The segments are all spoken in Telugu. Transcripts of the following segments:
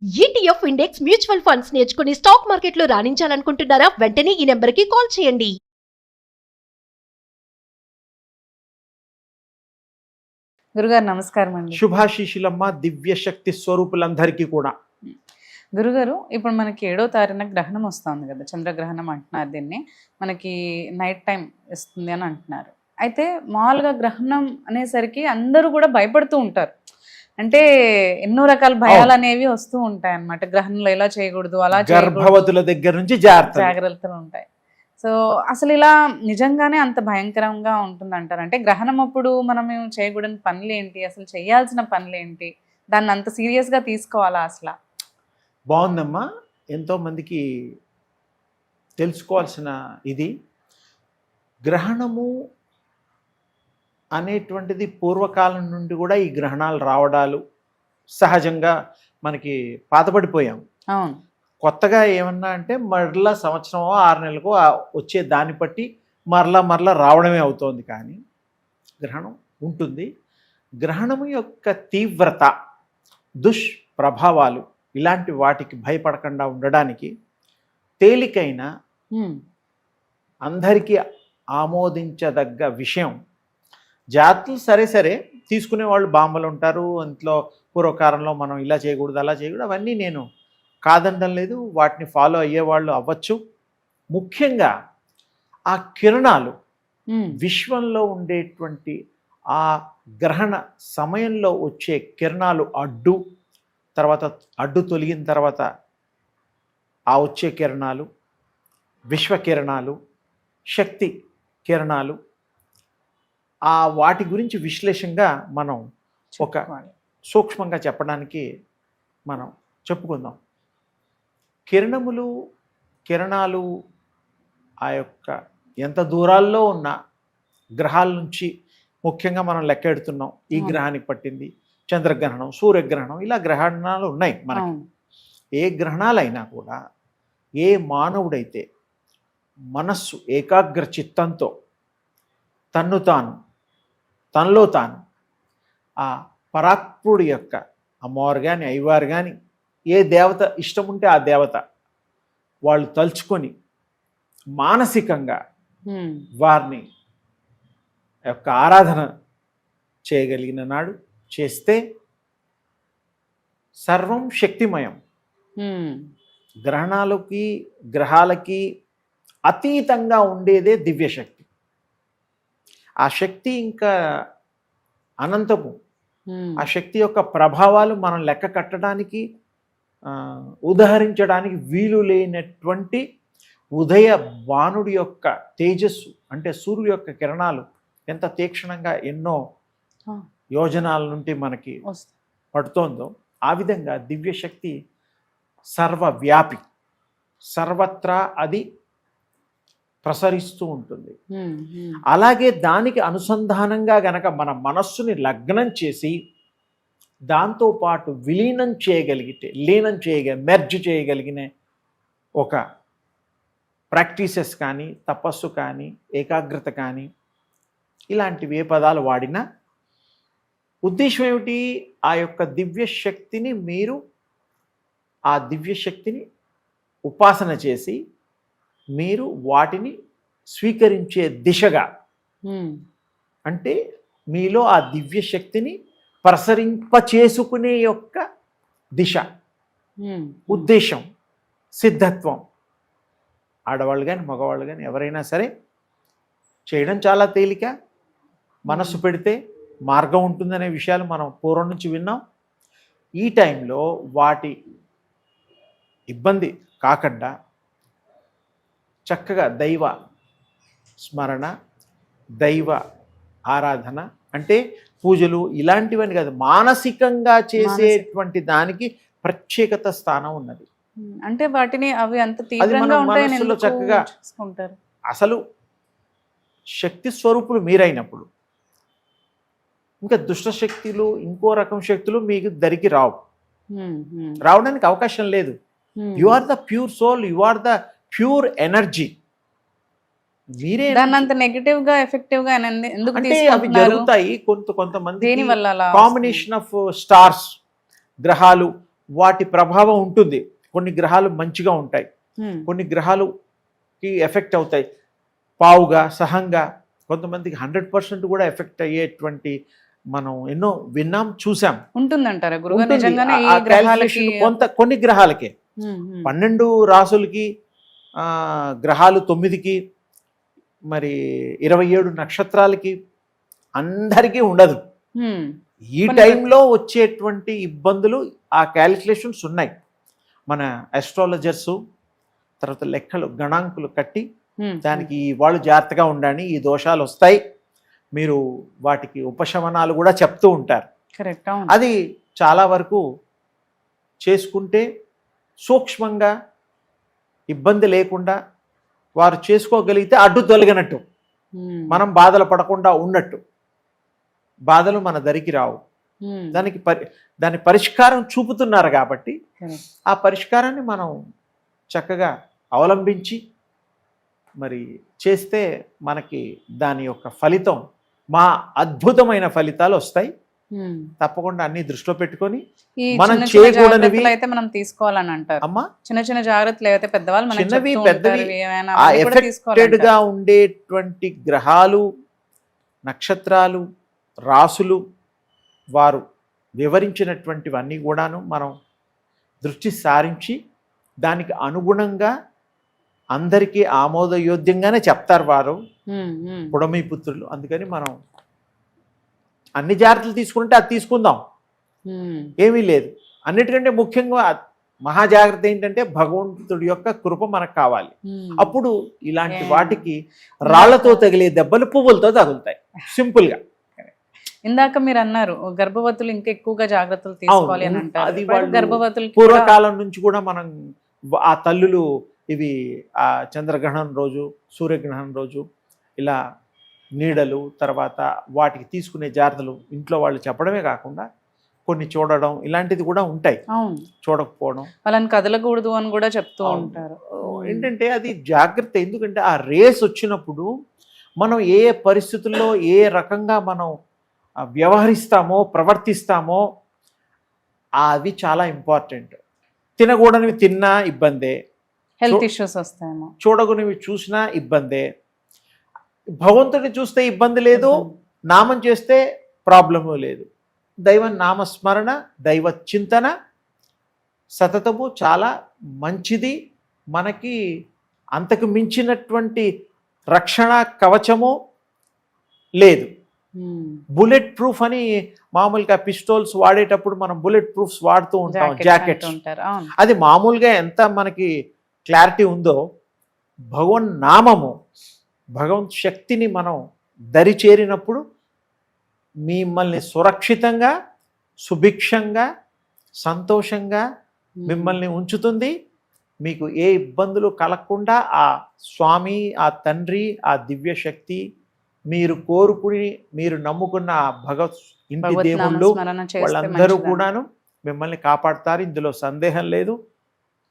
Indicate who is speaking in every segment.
Speaker 1: ETF ఇండెక్స్ మ్యూచువల్ ఫండ్స్ నేర్చుకుని స్టాక్ మార్కెట్లో రాణించాలనుకుంటున్నారా? వెంటనే ఈ నెంబర్కి కాల్ చేయండి.
Speaker 2: గురుగారు నమస్కారం అండి.
Speaker 3: శుభాశీషులమ్మ, దివ్య శక్తి స్వరూపులందరికీ కూడా.
Speaker 2: గురుగారు, ఇప్పుడు మనకి 7వ తారీఖున గ్రహణం వస్తుంది కదా, చంద్రగ్రహణం అంటున్నారు దీన్ని. మనకి నైట్ టైం వస్తుంది అని అంటున్నారు. అయితే మామూలుగా గ్రహణం అనేసరికి అందరూ కూడా భయపడుతూ ఉంటారు. అంటే ఎన్నో రకాల భయాలు అనేవి వస్తూ ఉంటాయి అన్నమాట. గ్రహణంలో ఇలా చేయకూడదు, అలా
Speaker 3: గర్భవతుల దగ్గర నుంచి
Speaker 2: జాగ్రత్తలు ఉంటాయి. సో అసలు ఇలా నిజంగానే అంత భయంకరంగా ఉంటుంది అంటారు? అంటే గ్రహణం అప్పుడు మనం చేయకూడని పనులు ఏంటి, అసలు చేయాల్సిన పనులు ఏంటి, దాన్ని అంత సీరియస్గా తీసుకోవాలా అసలు?
Speaker 3: బాగుందమ్మా. ఎంతోమందికి తెలుసుకోవాల్సిన ఇది. గ్రహణము అనేటువంటిది పూర్వకాలం నుండి కూడా ఈ గ్రహణాలు రావడాలు సహజంగా మనకి పాతపడిపోయాం.
Speaker 2: అవును.
Speaker 3: కొత్తగా ఏమన్నా అంటే మరలా సంవత్సరమో 6 నెలలకో వచ్చే దాన్ని బట్టి మరలా రావడమే అవుతోంది. కానీ గ్రహణం ఉంటుంది. గ్రహణం యొక్క తీవ్రత, దుష్ప్రభావాలు ఇలాంటి వాటికి భయపడకుండా ఉండడానికి తేలికైన, అందరికీ ఆమోదించదగ్గ విషయం. జాతులు సరే తీసుకునే వాళ్ళు బాంబలు ఉంటారు. ఇంట్లో పూర్వకాలంలో మనం ఇలా చేయకూడదు, అలా చేయకూడదు, అవన్నీ నేను కాదనడం లేదు. వాటిని ఫాలో అయ్యేవాళ్ళు అవ్వచ్చు. ముఖ్యంగా ఆ కిరణాలు, విశ్వంలో ఉండేటువంటి ఆ గ్రహణ సమయంలో వచ్చే కిరణాలు, అడ్డు తొలగిన తర్వాత ఆ వచ్చే కిరణాలు, విశ్వకిరణాలు, శక్తి కిరణాలు, ఆ వాటి గురించి విశ్లేషంగా మనం ఒక సూక్ష్మంగా చెప్పడానికి మనం చెప్పుకుందాం. కిరణాలు ఆ యొక్క ఎంత దూరాల్లో ఉన్న గ్రహాల నుంచి ముఖ్యంగా మనం లెక్కెడుతున్నాం. ఈ గ్రహానికి పట్టింది చంద్రగ్రహణం, సూర్యగ్రహణం, ఇలా గ్రహణాలు ఉన్నాయి మనకి. ఏ గ్రహణాలైనా కూడా ఏ మానవుడైతే మనస్సు ఏకాగ్ర చిత్తంతో తనలో తాను ఆ పరాత్ముడి యొక్క అమ్మవారు కానీ అయ్యవారు కానీ ఏ దేవత ఇష్టం ఉంటే ఆ దేవత వాళ్ళు తలుచుకొని మానసికంగా వారిని యొక్క ఆరాధన చేయగలిగిన నాడు చేస్తే సర్వం శక్తిమయం. గ్రహాలకి అతీతంగా ఉండేదే దివ్యశక్తి. ఆ శక్తి ఇంకా అనంతము. ఆ శక్తి యొక్క ప్రభావాలు మనం లెక్క కట్టడానికి, ఉదహరించడానికి వీలు లేనటువంటి ఉదయ భానుడి యొక్క తేజస్సు, అంటే సూర్యుడి యొక్క కిరణాలు ఎంత తీక్షణంగా ఎన్నో యోజనాల నుండి మనకి పడుతోందో, ఆ విధంగా దివ్యశక్తి సర్వవ్యాపి, సర్వత్రా అది ప్రసరిస్తూ ఉంటుంది. అలాగే దానికి అనుసంధానంగా గనక మన మనస్సుని లగ్నం చేసి దాంతోపాటు విలీనం చేయగలిగితే, మెర్జ్ చేయగలిగిన ఒక ప్రాక్టీసెస్ కానీ, తపస్సు కానీ, ఏకాగ్రత కానీ, ఇలాంటివి ఏ పదాలు వాడినా ఉద్దేశం ఏమిటి? ఆ యొక్క దివ్యశక్తిని ఆ దివ్యశక్తిని ఉపాసన చేసి మీరు వాటిని స్వీకరించే దిశగా, అంటే మీలో ఆ దివ్యశక్తిని ప్రసరింపచేసుకునే యొక్క దిశ, ఉద్దేశం, సిద్ధత్వం. ఆడవాళ్ళు కానీ మగవాళ్ళు కానీ ఎవరైనా సరే చేయడం చాలా తేలిక. మనస్సు పెడితే మార్గం ఉంటుందనే విషయాలు మనం పూర్వం నుంచి విన్నాం. ఈ టైంలో వాటి ఇబ్బంది కాకుండా చక్కగా దైవ స్మరణ, దైవ ఆరాధన, అంటే పూజలు ఇలాంటివని కాదు, మానసికంగా చేసేటువంటి దానికి ప్రత్యేకత స్థానం ఉన్నది.
Speaker 2: అంటే వాటిని అవి అంత తీవ్రంగా
Speaker 3: మనసులో చక్కగా అసలు శక్తి స్వరూపులు మీరైనప్పుడు ఇంకా దుష్ట శక్తులు, ఇంకో రకం శక్తులు మీకు దరికి రావడానికి అవకాశం లేదు. You are the pure soul, you are the pure energy. మీరే
Speaker 2: అంత నెగటివ్ గా ఎఫెక్టివ్ గా ఎందుకు
Speaker 3: అంటే అవి జరుగుతాయి. కొంతమంది కాంబినేషన్ ఆఫ్ స్టార్స్, గ్రహాలు వాటి ప్రభావం ఉంటుంది. కొన్ని గ్రహాలు మంచిగా ఉంటాయి, కొన్ని గ్రహాలుకి ఎఫెక్ట్ అవుతాయి పావుగా సహంగా, కొంతమందికి 100% కూడా ఎఫెక్ట్ అయ్యేటువంటి మనం ఎన్నో విన్నాం చూసాం.
Speaker 2: ఉంటుందంటారా గురుగారు?
Speaker 3: ఉంటుంది.
Speaker 2: నిజంగానే
Speaker 3: ఆ
Speaker 2: ఈ గ్రహాలకి
Speaker 3: calculation కొన్ని గ్రహాలకే 12 రాసులకి గ్రహాలు 9కి మరి 27 నక్షత్రాలకి అందరికీ ఉండదు. ఈ టైంలో వచ్చేటువంటి ఇబ్బందులు ఆ క్యాలిక్యులేషన్స్ ఉన్నాయి. మన అస్ట్రాలజర్సు తర్వాత లెక్కలు గణాంకులు కట్టి దానికి వాళ్ళు జాగ్రత్తగా ఉండండి, ఈ దోషాలు వస్తాయి, మీరు వాటికి ఉపశమనాలు కూడా చెప్తూ ఉంటారు.
Speaker 2: కరెక్ట్.
Speaker 3: అది చాలా వరకు చేసుకుంటే సూక్ష్మంగా ఇబ్బంది లేకుండా వారు చేసుకోగలిగితే అడ్డు తొలగినట్టు, మనం బాధలు పడకుండా ఉన్నట్టు, బాధలు మన దరికి రావు. దాని పరిష్కారం చూపుతున్నారు కాబట్టి ఆ పరిష్కారాన్ని మనం చక్కగా అవలంబించి మరి చేస్తే మనకి దాని యొక్క ఫలితం మా అద్భుతమైన ఫలితాలు వస్తాయి. తప్పకుండా అన్ని దృష్టిలో పెట్టుకొని మనం చేయకూడనివి
Speaker 2: అయితే మనం తీసుకోవాలని అంటారు.
Speaker 3: అమ్మా,
Speaker 2: చిన్న చిన్న జాగ్రత్తలు ఏవైతే పెద్దవాళ్ళు మనకి
Speaker 3: చిన్నవి
Speaker 2: చెప్తూ
Speaker 3: పెద్దవి
Speaker 2: ఉంటారు, ఏమైనా
Speaker 3: ఆ
Speaker 2: అవన్నీ కూడా
Speaker 3: ఎఫెక్టెడ్
Speaker 2: తీసుకోవాలంటారు.
Speaker 3: గా ఉండేటువంటి గ్రహాలు నక్షత్రాలు రాసులు వారు వివరించినటువంటివన్నీ కూడాను మనం దృష్టి సారించి దానికి అనుగుణంగా అందరికీ ఆమోదయోగ్యంగానే చెప్తారు వారు పుడమి పుత్రులు. అందుకని మనం అన్ని జాగ్రత్తలు తీసుకుంటే అది తీసుకుందాం, ఏమీ లేదు. అన్నిటికంటే ముఖ్యంగా మహా జాగ్రత్త ఏంటంటే భగవంతుడి యొక్క కృప మనకు కావాలి. అప్పుడు ఇలాంటి వాటికి రాళ్లతో తగిలే దెబ్బలు పువ్వులతో తగులుతాయి, సింపుల్గా.
Speaker 2: ఇందాక మీరు అన్నారు గర్భవతులు ఇంకా ఎక్కువగా జాగ్రత్తలు తీసుకోవాలి అని అంటారు.
Speaker 3: అది
Speaker 2: గర్భవతులు
Speaker 3: పూర్వకాలం నుంచి కూడా మనం ఆ తల్లులు ఇవి ఆ చంద్రగ్రహణం రోజు సూర్యగ్రహణం రోజు ఇలా నీడలు తర్వాత వాటికి తీసుకునే జాగ్రత్తలు ఇంట్లో వాళ్ళు చెప్పడమే కాకుండా కొన్ని చూడడం ఇలాంటిది కూడా ఉంటాయి. చూడకపోవడం,
Speaker 2: వాళ్ళని కదలకూడదు అని కూడా చెప్తూ ఉంటారు.
Speaker 3: ఏంటంటే అది జాగ్రత్త. ఎందుకంటే ఆ రేస్ వచ్చినప్పుడు మనం ఏ పరిస్థితుల్లో ఏ రకంగా మనం వ్యవహరిస్తామో ప్రవర్తిస్తామో అవి చాలా ఇంపార్టెంట్. తినకూడనివి తిన్నా ఇబ్బందే,
Speaker 2: హెల్త్ ఇష్యూస్ వస్తాయేమో,
Speaker 3: చూడకునివి చూసినా ఇబ్బందే. భగవంతుడిని చూస్తే ఇబ్బంది లేదు, నామం చేస్తే ప్రాబ్లము లేదు. దైవ నామస్మరణ దైవ చింతన సతతము చాలా మంచిది. మనకి అంతకు మించినటువంటి రక్షణ కవచము లేదు. బుల్లెట్ ప్రూఫ్ అని మామూలుగా పిస్టోల్స్ వాడేటప్పుడు మనం బుల్లెట్ ప్రూఫ్స్ వాడుతూ ఉంటాం, జాకెట్స్. అది మామూలుగా ఎంత మనకి క్లారిటీ ఉందో భగవన్ నామము భగవంత్ శక్తిని మనం దరి చేరినప్పుడు మిమ్మల్ని సురక్షితంగా సుభిక్షంగా సంతోషంగా మిమ్మల్ని ఉంచుతుంది. మీకు ఏ ఇబ్బందులు కలగకుండా ఆ స్వామి ఆ తండ్రి ఆ దివ్య శక్తి మీరు కోరుకుని మీరు నమ్ముకున్న ఆ భగవత్ ఇంటి దేవుళ్ళు వాళ్ళందరూ కూడాను మిమ్మల్ని కాపాడతారు. ఇందులో సందేహం లేదు.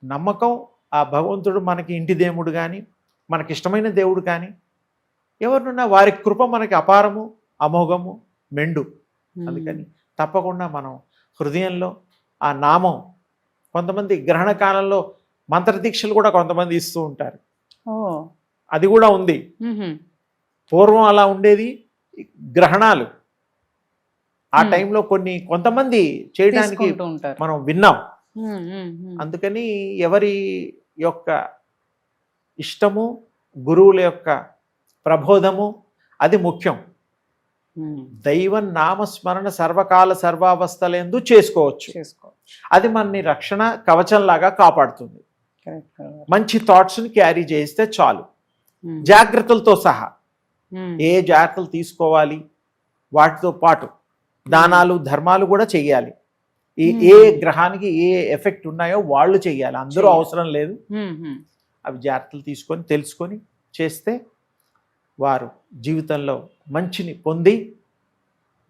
Speaker 3: నమ్మకం ఆ భగవంతుడు మనకి ఇంటి దేవుడు కానీ మనకి ఇష్టమైన దేవుడు కానీ ఎవరినున్నా వారి కృప మనకి అపారము అమోఘము మెండు. అందుకని తప్పకుండా మనం హృదయంలో ఆ నామం, కొంతమంది గ్రహణ కాలంలో మంత్రదీక్షలు కూడా కొంతమంది ఇస్తూ ఉంటారు, అది కూడా ఉంది. పూర్వం అలా ఉండేది. గ్రహణాలు ఆ టైంలో కొంతమంది చేయడానికి మనం విన్నాం. అందుకని ఎవరి యొక్క ఇష్టము గురువుల యొక్క ప్రబోధము అది ముఖ్యం. దైవ నామస్మరణ సర్వకాల సర్వావస్థలందు చేసుకోవచ్చు. అది మనని రక్షణ కవచంలాగా కాపాడుతుంది. మంచి థాట్స్ని క్యారీ చేస్తే చాలు, జాగ్రత్తలతో సహా. ఏ జాగ్రత్తలు తీసుకోవాలి, వాటితో పాటు దానాలు ధర్మాలు కూడా చెయ్యాలి. ఏ గ్రహానికి ఏ ఎఫెక్ట్ ఉన్నాయో వాళ్ళు చెయ్యాలి, అందరూ అవసరం లేదు. అవి జాగ్రత్తలు తీసుకొని తెలుసుకొని చేస్తే వారు జీవితంలో మంచిని పొంది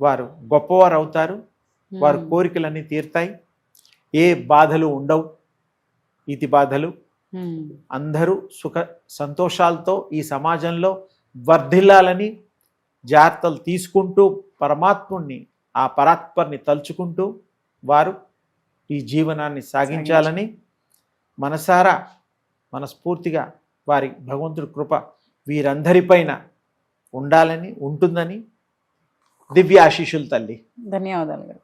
Speaker 3: వారు గొప్పవారు అవుతారు. వారి కోరికలన్నీ తీరుతాయి, ఏ బాధలు ఉండవు, ఇతి బాధలు. అందరూ సుఖ సంతోషాలతో ఈ సమాజంలో వర్ధిల్లాలని జాగ్రత్తలు తీసుకుంటూ పరమాత్ముణ్ణి ఆ పరాత్పర్ని తలుచుకుంటూ వారు ఈ జీవనాన్ని సాగించాలని మనసారా మనస్ఫూర్తిగా వారి భగవంతుడి కృప వీరందరిపైన ఉండాలని ఉంటుందని దివ్య ఆశీస్సులు తల్లి.
Speaker 2: ధన్యవాదాలు గారు.